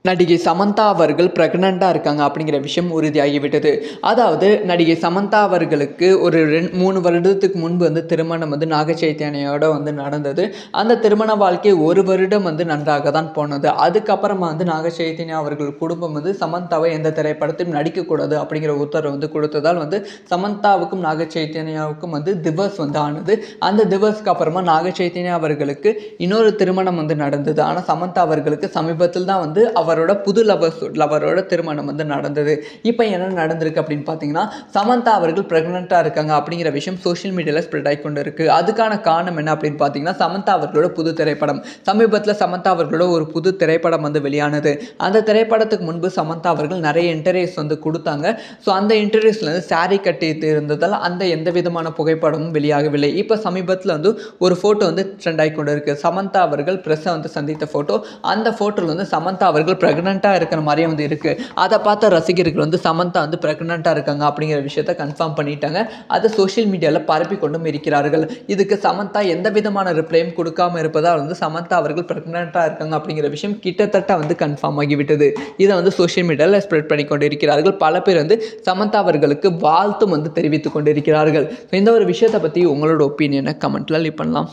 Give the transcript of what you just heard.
நடிகை சமந்தா அவர்கள் பிரெக்னெண்ட்டாக இருக்காங்க அப்படிங்கிற விஷயம் உறுதியாகிவிட்டது. அதாவது நடிகை சமந்தா அவர்களுக்கு ஒரு 3 வருடத்துக்கு முன்பு திருமணம் நாக சைத்தன்யாவோட நடந்தது. அந்த திருமண வாழ்க்கை 1 வருடம் நன்றாக தான் போனது. அதுக்கப்புறமா நாக சைத்தன்யா அவர்கள் குடும்பம் சமந்தாவை எந்த திரைப்படத்தையும் நடிக்கக்கூடாது அப்படிங்கிற உத்தரவு கொடுத்ததால் சமந்தாவுக்கும் நாக சைத்தன்யாவுக்கும் டிவோர்ஸ் ஆனது. அந்த டிவோர்ஸ்க்கு அப்புறமா நாக சைத்தன்யா அவர்களுக்கு இன்னொரு திருமணம் நடந்தது. ஆனால் சமந்தா அவர்களுக்கு சமீபத்தில் தான் அவரோட புது லவரோட திருமணம் நடந்தது. இப்போ என்ன நடந்திருக்கு அப்படின்னு பார்த்தீங்கன்னா, சமந்தா அவர்கள் பிரெக்னெண்ட்டாக இருக்காங்க அப்படிங்கிற விஷயம் சோஷியல் மீடியாவில் ஸ்ப்ரெட் ஆகி கொண்டு இருக்கு. அதுக்கான காரணம் என்ன அப்படின்னு பார்த்தீங்கன்னா, சமந்தா அவர்களோட புது திரைப்படம். சமீபத்தில் சமந்தா அவர்களோட ஒரு புது திரைப்படம் வெளியானது. அந்த திரைப்படத்துக்கு முன்பு சமந்தா அவர்கள் நிறைய இன்டர்வியூஸ் கொடுத்தாங்க. ஸோ அந்த இன்டர்வியூஸ்ல சாரி கட்டி இருந்ததால் அந்த எந்த விதமான புகைப்படமும் வெளியாகவில்லை. இப்போ சமீபத்தில் ஒரு ஃபோட்டோ ட்ரெண்ட் ஆகி கொண்டு இருக்கு. சமந்தா அவர்கள் பிரஸ்ஸை சந்தித்த ஃபோட்டோ. அந்த ஃபோட்டோவில் சமந்தா அவர்கள் பிரெக்னெண்ட்டாக இருக்கிற மாதிரியே இருக்குது. அதை பார்த்த ரசிகர்கள் சமந்தா பிரெக்னெண்ட்டாக இருக்காங்க அப்படிங்கிற விஷயத்தை கன்ஃபார்ம் பண்ணிட்டாங்க. அதை சோஷியல் மீடியாவில் பரப்பி கொண்டும் இருக்கிறார்கள். இதுக்கு சமந்தா எந்த விதமான ரிப்ளையும் கொடுக்காம இருப்பதால் சமந்தா அவர்கள் பிரெக்னெண்ட்டாக இருக்காங்க அப்படிங்கிற விஷயம் கிட்டத்தட்ட கன்ஃபார்ம் ஆகிவிட்டது. இதை சோஷியல் மீடியாவில் ஸ்ப்ரெட் பண்ணி கொண்டு இருக்கிறார்கள். பல பேர் சமந்தா அவர்களுக்கு வாழ்த்தும் தெரிவித்துக் கொண்டிருக்கிறார்கள். இந்த ஒரு விஷயத்தை பற்றி உங்களோட ஒப்பீனியனை கமெண்ட்டில் லீவ் பண்ணலாம்.